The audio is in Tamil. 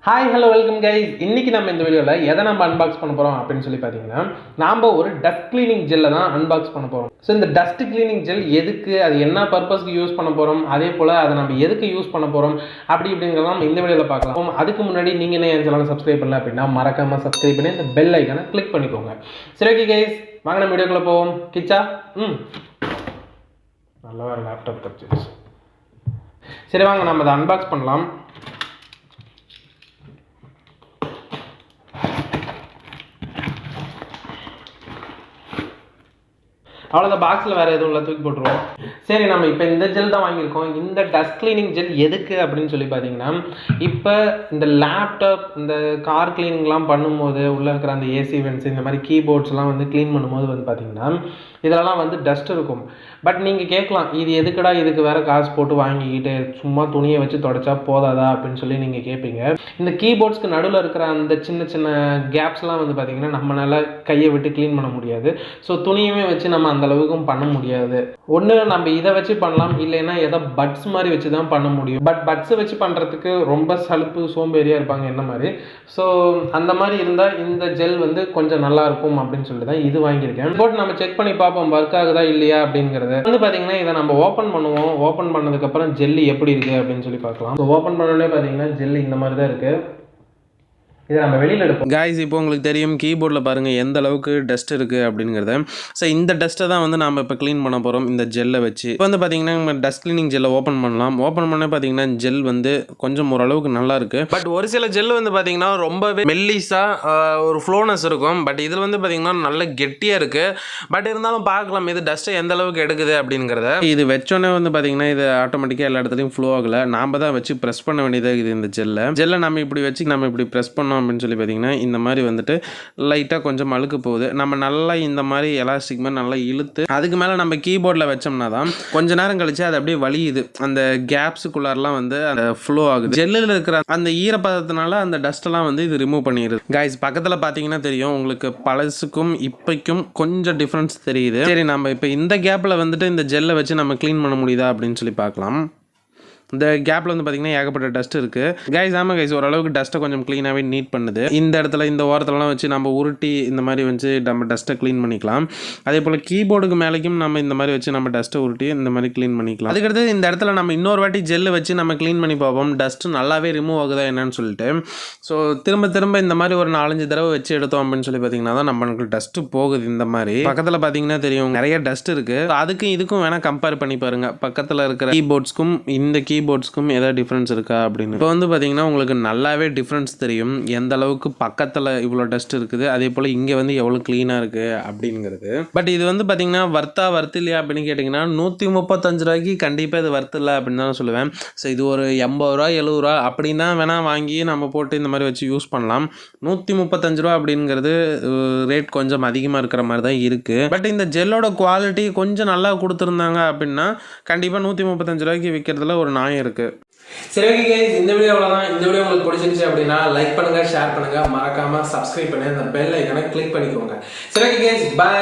Hi hello welcome guys. இன்றைக்கி நம்ம இந்த வீடியோவில் எதை நம்ம அன்பாக்ஸ் பண்ண போகிறோம் அப்படின்னு சொல்லி பார்த்தீங்கன்னா, நாம் ஒரு டஸ்ட் கிளீனிங் ஜெல்லை தான் அன்பாக்ஸ் பண்ண போகிறோம். ஸோ இந்த டஸ்ட் கிளீனிங் ஜெல் எதுக்கு, அது என்ன பர்பஸ்க்கு யூஸ் பண்ண போகிறோம், அதே போல் அதை நம்ம எதுக்கு யூஸ் பண்ண போகிறோம் இப்படிங்கிறத நம்ம இந்த வீடியோவில் பார்க்கலாம். அதுக்கு முன்னாடி நீங்கள் என்ன என் சேனலை சப்ஸ்கிரைப் பண்ணல அப்படின்னா மறக்காமல் சப்ஸ்கிரைப் பண்ணி இந்த பெல் ஐக்கனை கிளிக் பண்ணிக்கோங்க. சரி ஓகே கைஸ், வாங்க நம்ம வீடியோக்குள்ளே போவோம். கிச்சா நல்ல ஒரு லேப்டாப் தப்பிச்சு. சரி வாங்க நம்ம அதை அன்பாக்ஸ் பண்ணலாம். அவ்வளோதான், பாக்ஸில் வேறு எதுவும் இல்லை, தூக்கி போட்டுருவோம். சரி, நம்ம இப்போ இந்த ஜெல் தான் வாங்கியிருக்கோம். இந்த டஸ்ட் கிளீனிங் ஜெல் எதுக்கு அப்படின்னு சொல்லி பார்த்தீங்கன்னா, இப்போ இந்த லேப்டாப் இந்த கார் கிளீனிங்லாம் பண்ணும்போது உள்ளே இருக்கிற அந்த ஏசி வென்ட்ஸ் இந்த மாதிரி கீபோர்ட்ஸ்லாம் வந்து க்ளீன் பண்ணும்போது வந்து பார்த்திங்கன்னா இதெல்லாம் வந்து டஸ்ட் இருக்கும். பட் நீங்கள் கேட்கலாம், இது எதுக்குடா இதுக்கு வேறு காசு போட்டு வாங்கிக்கிட்டு சும்மா துணியை வச்சு தொடச்சா போதாதா அப்படின்னு சொல்லி நீங்கள் கேட்பீங்க. இந்த கீபோர்ட்ஸ்க்கு நடுவில் இருக்கிற அந்த சின்ன சின்ன கேப்ஸ்லாம் வந்து பார்த்திங்கன்னா நம்மளால் கையை விட்டு க்ளீன் பண்ண முடியாது. ஸோ துணியுமே வச்சு நம்ம அந்த அளவுக்கும் பண்ண முடியாது. ஒன்று நம்ம இதை வச்சு பண்ணலாம், இல்லைன்னா எதோ பட்ஸ் மாதிரி வச்சு தான் பண்ண முடியும். பட் பட்ஸை வச்சு பண்ணுறதுக்கு ரொம்ப சலுப்பு சோம்பேறியாக இருப்பாங்க என்ன மாதிரி. ஸோ அந்த மாதிரி இருந்தால் இந்த ஜெல் வந்து கொஞ்சம் நல்லாயிருக்கும் அப்படின்னு சொல்லிட்டு தான் இது வாங்கியிருக்கேன். போட்டு நம்ம செக் பண்ணி பார்ப்போம் ஒர்க் ஆகுதா இல்லையா அப்படிங்கிறது வந்து பார்த்தீங்கன்னா, இதை நம்ம ஓப்பன் பண்ணுவோம். ஓப்பன் பண்ணதுக்கப்புறம் ஜெல்லி எப்படி இருக்குது அப்படின்னு சொல்லி பார்க்கலாம். ஸோ ஓப்பன் பண்ணோடனே பார்த்தீங்கன்னா ஜெல்லி இந்த மாதிரி தான் இருக்குது. இதை நம்ம வெளியில் எடுப்போம். காய்ஸ், இப்போ உங்களுக்கு தெரியும் கீபோர்டில் பாருங்கள் எந்த அளவுக்கு டஸ்ட் இருக்குது அப்படிங்கிறத. ஸோ இந்த டஸ்ட்டை தான் வந்து நம்ம இப்போ க்ளீன் பண்ண போகிறோம் இந்த ஜெல்லை வச்சு. இப்போ வந்து பார்த்திங்கன்னா நம்ம டஸ்ட் க்ளீனிங் ஜெல்லை ஓப்பன் பண்ணலாம். ஓப்பன் பண்ண பார்த்தீங்கன்னா ஜெல் வந்து கொஞ்சம் ஓரளவுக்கு நல்லா இருக்குது. பட் ஒரு சில ஜெல் வந்து பார்த்திங்கன்னா ரொம்பவே மெல்லிஸாக ஒரு ஃப்ளோனஸ் இருக்கும். பட் இதில் வந்து பார்த்திங்கன்னா நல்ல கெட்டியாக இருக்குது. பட் இருந்தாலும் பார்க்கலாம் இது டஸ்ட்டை எந்த அளவுக்கு எடுக்குது அப்படிங்கிறத. இது வச்சோன்னே வந்து பார்த்திங்கன்னா இது ஆட்டோமேட்டிக்காக எல்லா இடத்துலையும் ஃப்ளோ ஆகலை. நாம் தான் வச்சு ப்ரெஸ் பண்ண வேண்டியதாக இருக்குது. இந்த ஜெல்லை நம்ம இப்படி வச்சு நம்ம இப்படி ப்ரெஸ் பண்ணோம் அப்படின்னு சொல்லி பார்த்தீங்கன்னா இந்த மாதிரி வந்துட்டு லைட்டாக கொஞ்சம் அழுக்கு போகுது. நம்ம நல்லா இந்த மாதிரி எலாஸ்டிக் மாதிரி நல்லா இழுத்து அதுக்கு மேலே நம்ம கீபோர்டில் வச்சோம்னா தான் கொஞ்ச நேரம் கழிச்சு அது அப்படியே வலியுது. அந்த கேப்ஸுக்குள்ளாரெலாம் வந்து அந்த ஃப்ளோ ஆகுது. ஜெல்லில் இருக்கிற அந்த ஈரப்பதத்தினால அந்த டஸ்ட்டெல்லாம் வந்து இது ரிமூவ் பண்ணிடுது. கைஸ், பக்கத்தில் பார்த்தீங்கன்னா தெரியும் உங்களுக்கு பழசுக்கும் இப்பைக்கும் கொஞ்சம் டிஃப்ரென்ஸ் தெரியுது. சரி, நம்ம இப்போ இந்த கேப்பில் வந்துட்டு இந்த ஜெல்லை வச்சு நம்ம க்ளீன் பண்ண முடியுதா அப்படின்னு சொல்லி பார்க்கலாம். இந்த கேப்பில் வந்து பார்த்திங்கன்னா ஏகப்பட்ட டஸ்ட் இருக்குது. கைஸ், ஆமாம் கைஸ், ஓரளவுக்கு டஸ்ட்டை கொஞ்சம் க்ளீனாகவே நீட் பண்ணுது. இந்த இடத்துல இந்த ஓரத்துலலாம் வச்சு நம்ம உருட்டி இந்த மாதிரி வச்சு நம்ம டஸ்ட்டை க்ளீன் பண்ணிக்கலாம். அதே போல் கீபோர்டுக்கு மேலேயும் நம்ம இந்த மாதிரி வச்சு நம்ம டஸ்ட்டை உருட்டி இந்த மாதிரி க்ளீன் பண்ணிக்கலாம். அதுக்கடுத்து இந்த இடத்துல நம்ம இன்னொரு வாட்டி ஜெல்லு வச்சு நம்ம க்ளீன் பண்ணி பார்ப்போம் டஸ்ட்டு நல்லாவே ரிமூவ் ஆகுதா என்னன்னு சொல்லிட்டு. ஸோ திரும்ப இந்த மாதிரி ஒரு 4-5 தடவை வச்சு எடுத்தோம் அப்படின்னு சொல்லி பார்த்தீங்கன்னா தான் நம்மளுக்கு டஸ்ட்டு போகுது. இந்த மாதிரி பக்கத்தில் பார்த்தீங்கன்னா தெரியும் நிறைய டஸ்ட் இருக்குது. அதுக்கும் இதுக்கும் வேணால் கம்பேர் பண்ணி பாருங்கள். பக்கத்தில் இருக்கிற கீபோர்ட்ஸ்க்கும் இந்த கீபோர்ட்ஸ்க்கும் ஏதாவது டிஃப்ரென்ஸ் இருக்கா அப்படின்னு. இப்போ வந்து பார்த்தீங்கன்னா உங்களுக்கு நல்லாவே டிஃப்ரென்ஸ் தெரியும் எந்த அளவுக்கு பக்கத்தில் இவ்வளோ டஸ்ட் இருக்குது, அதே போல் இங்கே வந்து எவ்வளோ க்ளீனாக இருக்குது அப்படிங்கிறது. பட் இது வந்து பார்த்தீங்கன்னா வர்த்து இல்லையா அப்படின்னு கேட்டிங்கன்னா 135 ரூபாய்க்கு கண்டிப்பாக இது வர்த்து இல்லை அப்படின்னு தான் சொல்லுவேன். ஸோ இது ஒரு 80 ரூபா 70 ரூபா அப்படின்னா வேணால் வாங்கி நம்ம போட்டு இந்த மாதிரி வச்சு யூஸ் பண்ணலாம். 135 ரூபா அப்படிங்கிறது ரேட் கொஞ்சம் அதிகமாக இருக்கிற மாதிரி தான் இருக்குது. பட் இந்த ஜெல்லோட குவாலிட்டி கொஞ்சம் நல்லா கொடுத்துருந்தாங்க அப்படின்னா கண்டிப்பாக 135 ரூபாய்க்கு விற்கிறதுல ஒரு நியாயம் இருக்குது. சரி ஓகே கைஸ், இந்த வீடியோ அவ்வளோதான். இந்த வீடியோ உங்களுக்கு பிடிச்சிருந்துச்சு அப்படின்னா லைக் பண்ணுங்க, ஷேர் பண்ணுங்க, மறக்காம சப்ஸ்கிரைப் பண்ணி அந்த பெல் ஐக்கனை கிளிக் பண்ணிக்கோங்க. சரி ஓகே கைஸ், பை.